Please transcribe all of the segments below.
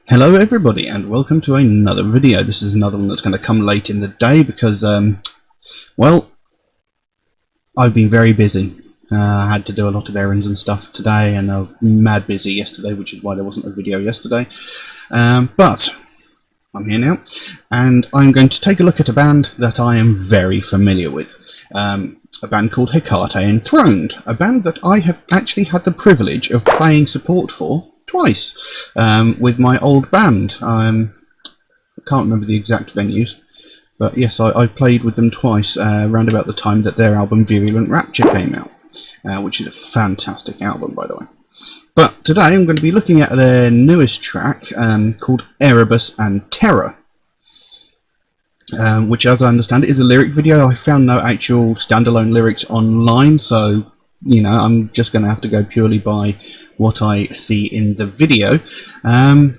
Hello everybody and welcome to another video. This is another one that's going to come late in the day because, well, I've been very busy. I had to do a lot of errands and stuff today and I was mad busy yesterday, which is why there wasn't a video yesterday. But I'm here now and I'm going to take a look at a band that I am very familiar with. A band called Hecate Enthroned, a band that I have actually had the privilege of playing support for twice with my old band. I can't remember the exact venues, but yes, I played with them twice around about the time that their album Virulent Rapture came out, which is a fantastic album, by the way. But today I'm going to be looking at their newest track called Erebus and Terror, which, as I understand it, is a lyric video. I found no actual standalone lyrics online, so you know, I'm just going to have to go purely by what I see in the video. And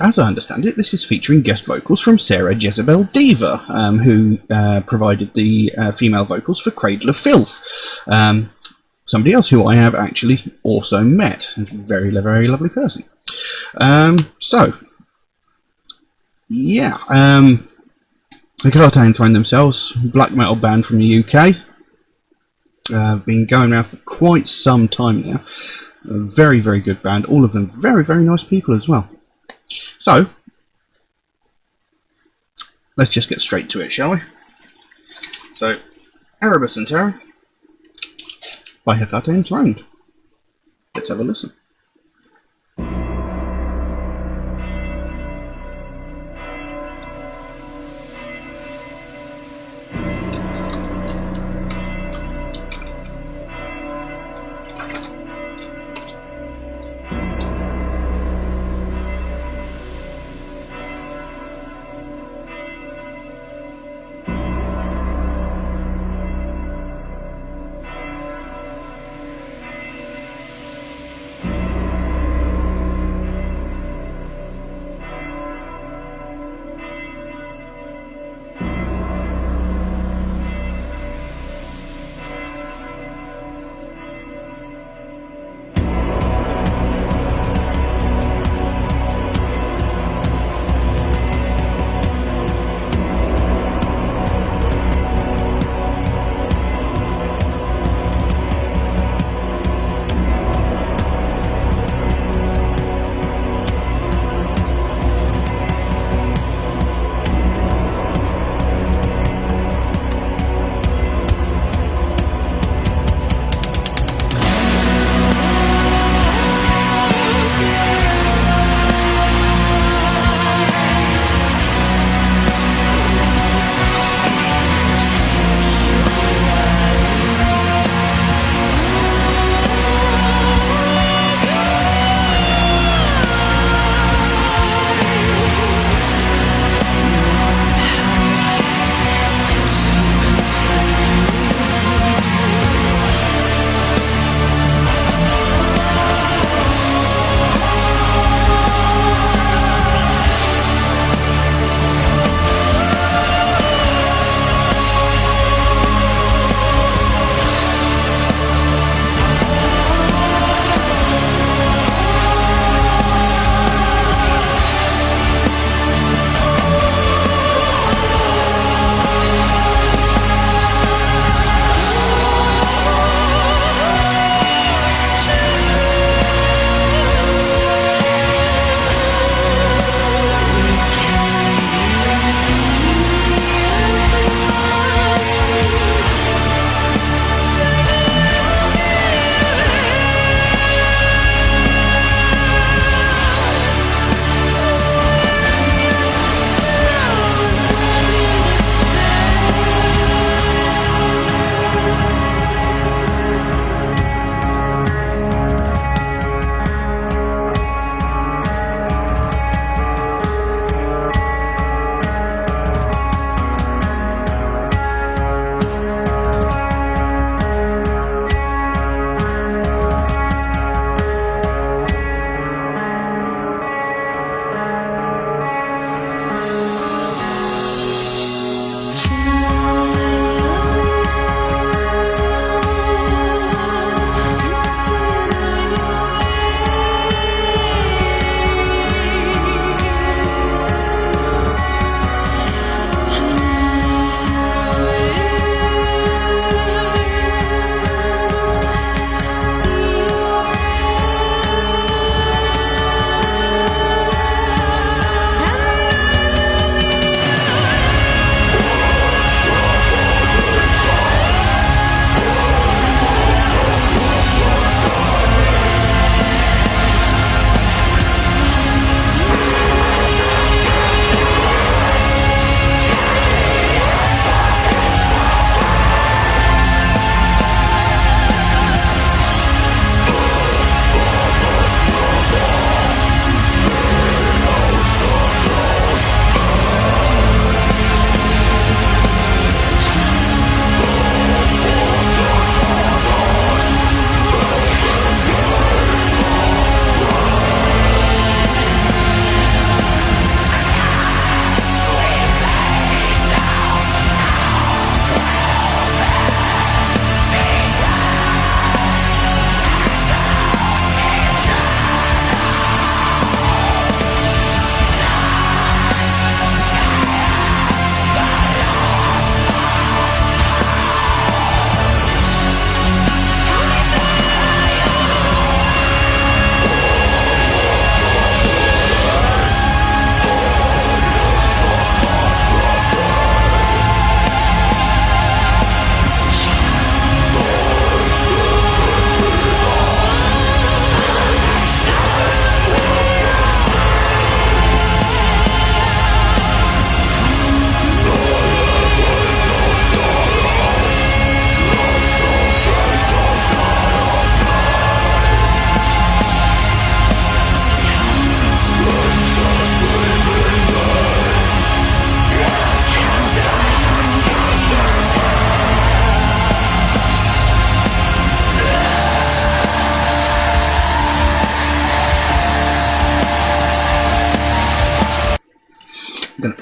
as I understand it, this is featuring guest vocals from Sarah Jezebel Diva, who provided the female vocals for Cradle of Filth. Somebody else who I have actually also met. A very, very lovely person. So, yeah. Hecate Enthroned themselves, black metal band from the UK. Been going around for quite some time now. A very, very good band. All of them very, very nice people as well. So, let's just get straight to it, shall we? So, Erebus and Terror by Hecate Enthroned. Let's have a listen.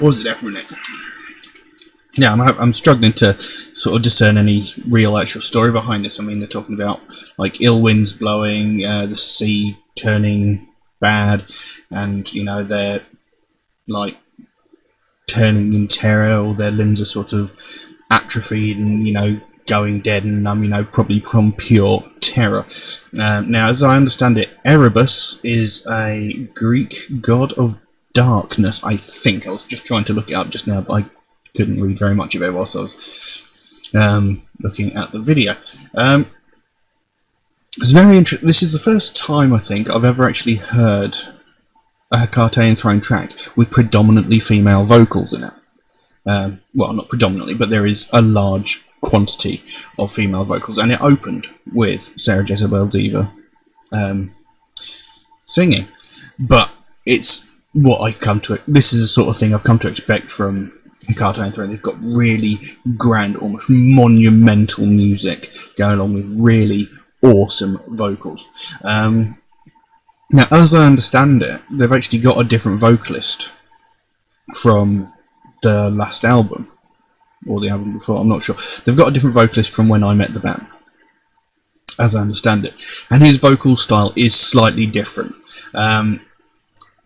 Or was it there for a minute? Yeah, I'm struggling to sort of discern any real actual story behind this. I mean, they're talking about like ill winds blowing, the sea turning bad, and you know they're like turning in terror, or their limbs are sort of atrophied and you know going dead and numb, you know, probably from pure terror. Now, as I understand it, Erebus is a Greek god of darkness. I think I was just trying to look it up just now, but I couldn't read very much of it whilst I was looking at the video. It's very interesting. This is the first time I think I've ever actually heard a Hecate Enthroned track with predominantly female vocals in it. Well, not predominantly, but there is a large quantity of female vocals, and it opened with Sarah Jezebel Diva singing. But it's what I come to. This is the sort of thing I've come to expect from Hecate Enthroned. They've got really grand, almost monumental music going along with really awesome vocals. Now, as I understand it, they've actually got a different vocalist from the last album, or the album before, I'm not sure. They've got a different vocalist from when I met the band, as I understand it. And his vocal style is slightly different.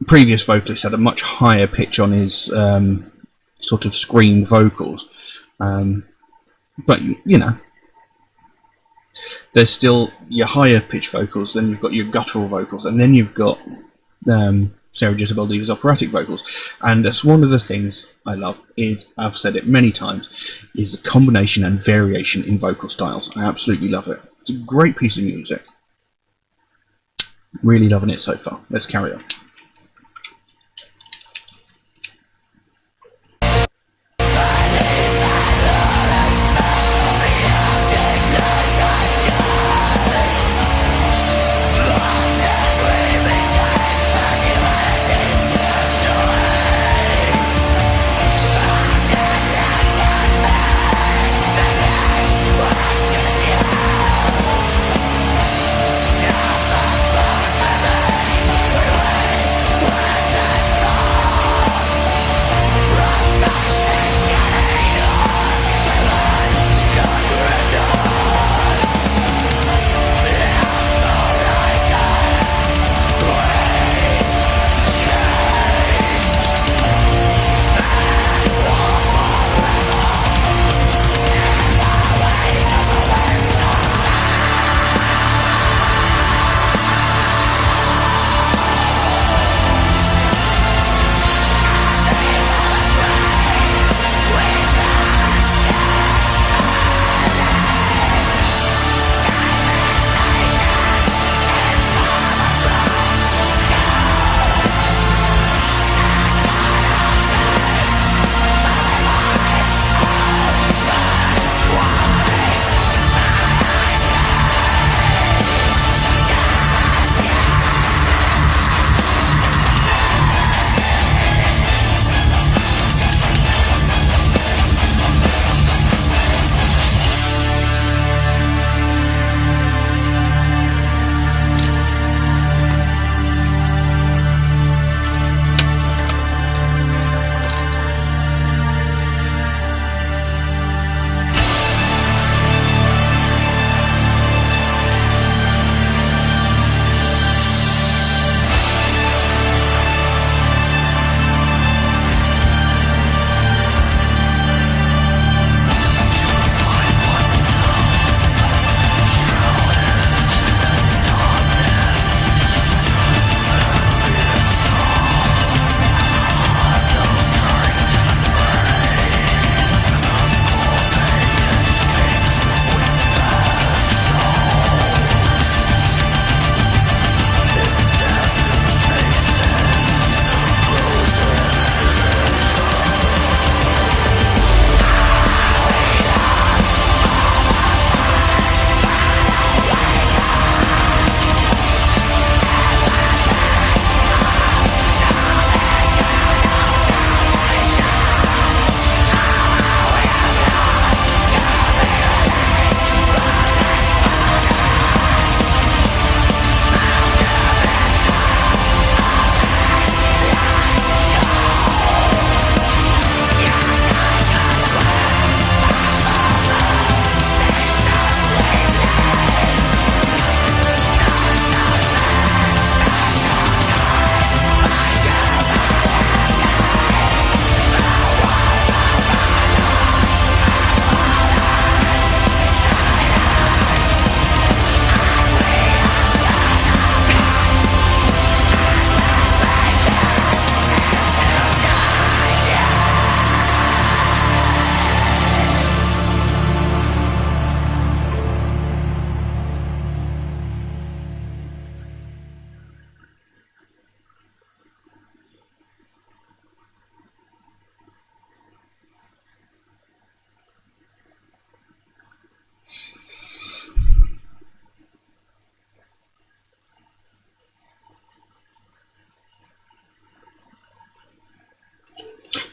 Previous vocalist had a much higher pitch on his sort of scream vocals. But, you know, there's still your higher pitch vocals, then you've got your guttural vocals, and then you've got Sarah Jezebel Diva's operatic vocals. And that's one of the things I love, is, I've said it many times, is the combination and variation in vocal styles. I absolutely love it. It's a great piece of music. Really loving it so far. Let's carry on.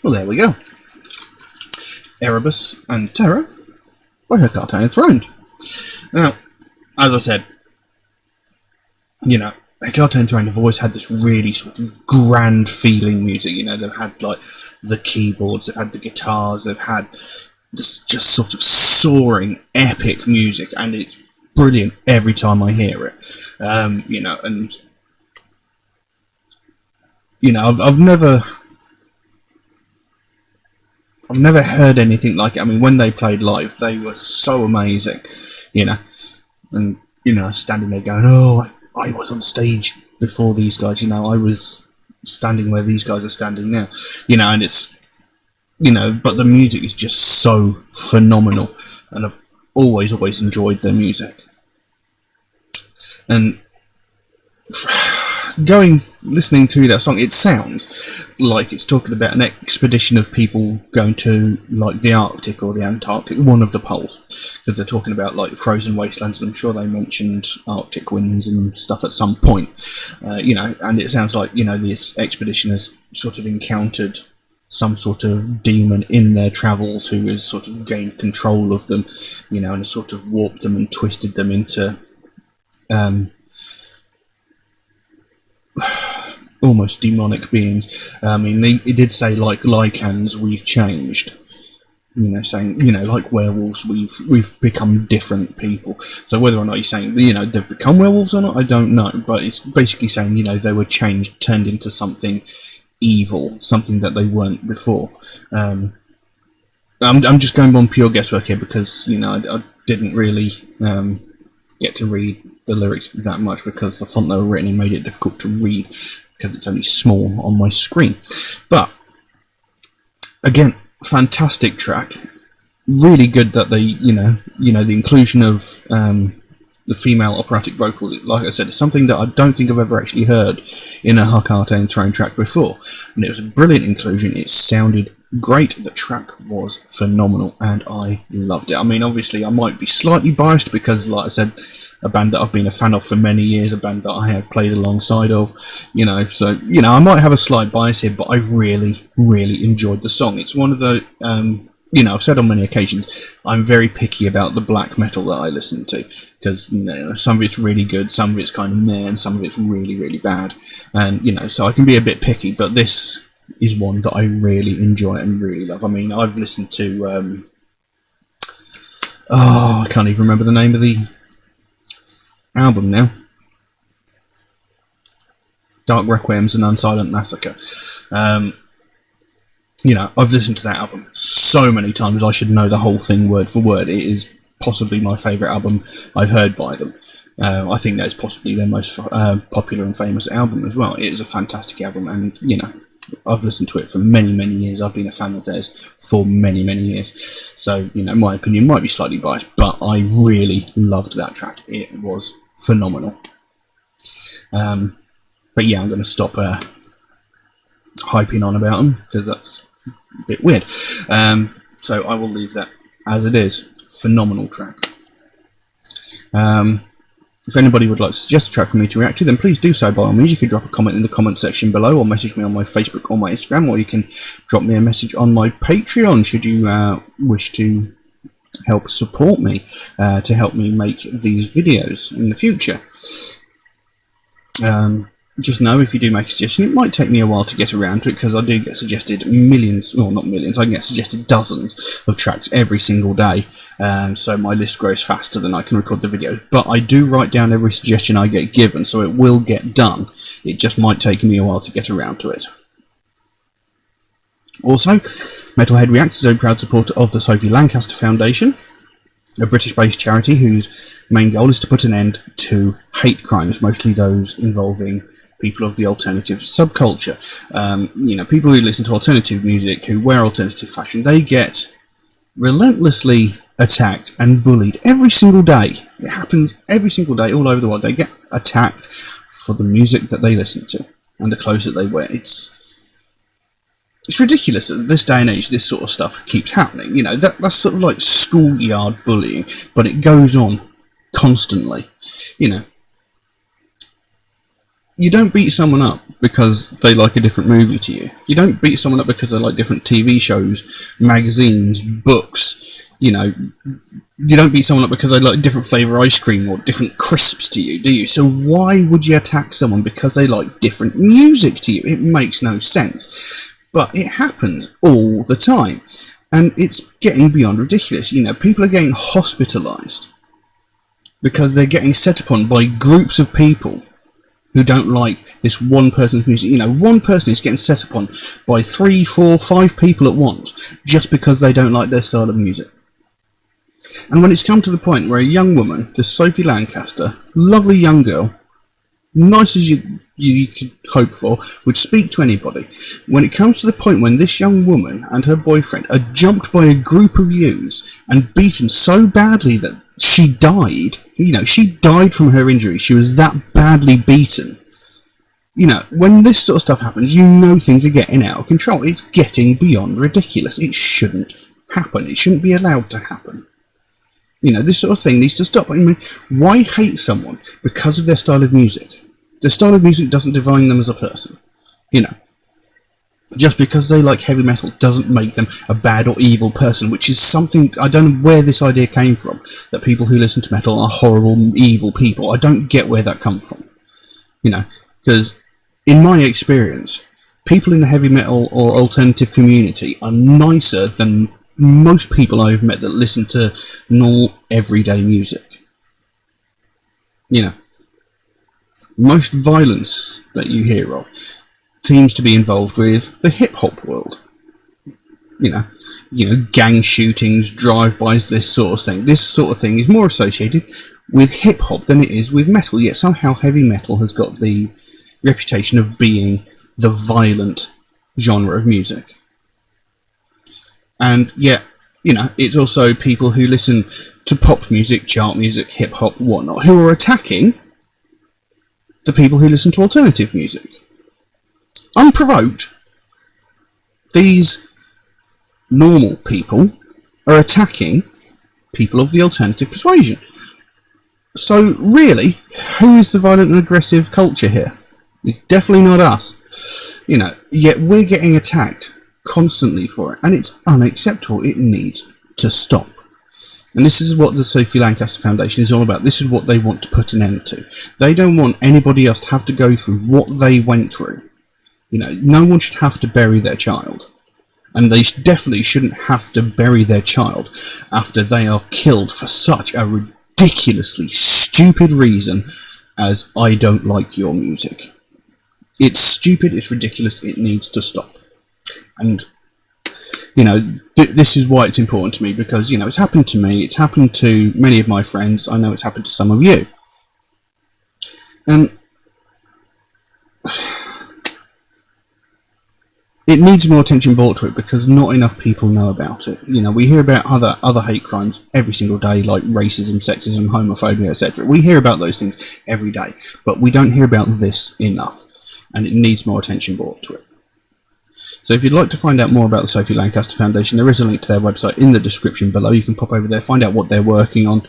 Well, there we go. Erebus and Terror by Hecate Enthroned. Now, as I said, you know, Hecate Enthroned have always had this really sort of grand feeling music. You know, they've had like the keyboards, they've had the guitars, they've had this just sort of soaring, epic music, and it's brilliant every time I hear it. You know, and you know, I've never heard anything like it. I mean, when they played live, they were so amazing, you know, and you know, standing there going, "Oh, I was on stage before these guys, you know, I was standing where these guys are standing now," you know, and it's, you know, but the music is just so phenomenal, and I've always enjoyed their music. And listening to that song, it sounds like it's talking about an expedition of people going to like the Arctic or the Antarctic, one of the poles, because they're talking about like frozen wastelands, and I'm sure they mentioned Arctic winds and stuff at some point, you know, and it sounds like, you know, this expedition has sort of encountered some sort of demon in their travels who has sort of gained control of them, you know, and has sort of warped them and twisted them into almost demonic beings. I mean, it did say like lycans, we've changed. You know, saying, you know, like werewolves, we've become different people. So whether or not you're saying, you know, they've become werewolves or not, I don't know. But it's basically saying, you know, they were changed, turned into something evil, something that they weren't before. I'm just going on pure guesswork here because, you know, I didn't really get to read the lyrics that much because the font they were written in made it difficult to read because it's only small on my screen. But again, fantastic track, really good that they, you know, the inclusion of the female operatic vocal, like I said, is something that I don't think I've ever actually heard in a Hecate Enthroned track before, and it was a brilliant inclusion. It sounded great, the track was phenomenal, and I loved it. I mean, obviously I might be slightly biased because, like I said, a band that I've been a fan of for many years, a band that I have played alongside of, you know, so, you know, I might have a slight bias here, but I really enjoyed the song. It's one of the, you know, I've said on many occasions, I'm very picky about the black metal that I listen to, because, you know, some of it's really good, some of it's kind of meh, and some of it's really bad, and, you know, so I can be a bit picky, but this is one that I really enjoy and really love. I mean, I've listened to, I can't even remember the name of the album now. Dark Requiems and Unsilent Massacre. You know, I've listened to that album so many times I should know the whole thing word for word. It is possibly my favourite album I've heard by them. I think that's possibly their most popular and famous album as well. It is a fantastic album, and, you know, I've listened to it for many years. I've been a fan of theirs for many years. So, you know, my opinion might be slightly biased, but I really loved that track. It was phenomenal. But yeah, I'm going to stop hyping on about them because that's a bit weird. So I will leave that as it is. Phenomenal track. If anybody would like to suggest a track for me to react to, then please do so by all means. You can drop a comment in the comment section below, or message me on my Facebook or my Instagram, or you can drop me a message on my Patreon should you wish to help support me, to help me make these videos in the future. Just know, if you do make a suggestion, it might take me a while to get around to it, because I do get suggested millions, well, not millions, I get suggested dozens of tracks every single day, so my list grows faster than I can record the videos. But I do write down every suggestion I get given, so it will get done. It just might take me a while to get around to it. Also, Metalhead Reacts is a proud supporter of the Sophie Lancaster Foundation, a British-based charity whose main goal is to put an end to hate crimes, mostly those involving people of the alternative subculture. You know, people who listen to alternative music, who wear alternative fashion, they get relentlessly attacked and bullied every single day. It happens every single day all over the world. They get attacked for the music that they listen to and the clothes that they wear. It's ridiculous that this day and age this sort of stuff keeps happening. You know, that's sort of like schoolyard bullying, but it goes on constantly. You know, you don't beat someone up because they like a different movie to you. You don't beat someone up because they like different TV shows, magazines, books. You know, you don't beat someone up because they like different flavour ice cream or different crisps to you, do you? So why would you attack someone because they like different music to you? It makes no sense. But it happens all the time. And it's getting beyond ridiculous. You know, people are getting hospitalised because they're getting set upon by groups of people who don't like this one person's music. You know, one person is getting set upon by 3, 4, 5 people at once just because they don't like their style of music. And when it's come to the point where a young woman, this Sophie Lancaster, lovely young girl, nice as you could hope for, would speak to anybody, when it comes to the point when this young woman and her boyfriend are jumped by a group of youths and beaten so badly that she died, you know, she died from her injury, she was that badly beaten. You know, when this sort of stuff happens, you know things are getting out of control. It's getting beyond ridiculous. It shouldn't happen. It shouldn't be allowed to happen. You know, this sort of thing needs to stop. I mean, why hate someone because of their style of music? Their style of music doesn't define them as a person. You know, just because they like heavy metal doesn't make them a bad or evil person, which is something, I don't know where this idea came from, that people who listen to metal are horrible, evil people. I don't get where that comes from. You know, because in my experience, people in the heavy metal or alternative community are nicer than most people I've met that listen to normal, everyday music. You know, most violence that you hear of seems to be involved with the hip-hop world. You know, gang shootings, drive-bys, this sort of thing. This sort of thing is more associated with hip-hop than it is with metal, yet somehow heavy metal has got the reputation of being the violent genre of music. And yet, you know, it's also people who listen to pop music, chart music, hip-hop, whatnot, who are attacking the people who listen to alternative music. Unprovoked, these normal people are attacking people of the alternative persuasion. So really, who is the violent and aggressive culture here? It's definitely not us. You know, yet we're getting attacked constantly for it, and it's unacceptable. It needs to stop. And this is what the Sophie Lancaster Foundation is all about. This is what they want to put an end to. They don't want anybody else to have to go through what they went through. You know, no one should have to bury their child. And they definitely shouldn't have to bury their child after they are killed for such a ridiculously stupid reason as I don't like your music. It's stupid, it's ridiculous, it needs to stop. And, you know, this is why it's important to me, because, you know, it's happened to me, it's happened to many of my friends, I know it's happened to some of you. And it needs more attention brought to it because not enough people know about it. You know, we hear about other hate crimes every single day, like racism, sexism, homophobia, etc. We hear about those things every day, but we don't hear about this enough, and it needs more attention brought to it. So if you'd like to find out more about the Sophie Lancaster Foundation, there is a link to their website in the description below. You can pop over there, find out what they're working on,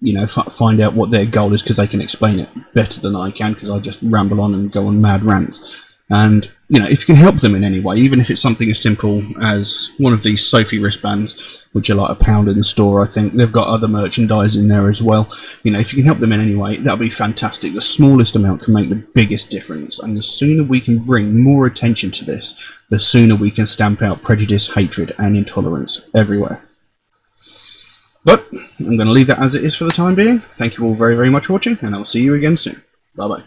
you know, find out what their goal is, because they can explain it better than I can, because I just ramble on and go on mad rants. And, you know, if you can help them in any way, even if it's something as simple as one of these Sophie wristbands, which are like £1 in the store, I think. They've got other merchandise in there as well. You know, if you can help them in any way, that'll be fantastic. The smallest amount can make the biggest difference. And the sooner we can bring more attention to this, the sooner we can stamp out prejudice, hatred, and intolerance everywhere. But I'm going to leave that as it is for the time being. Thank you all very, very much for watching, and I'll see you again soon. Bye-bye.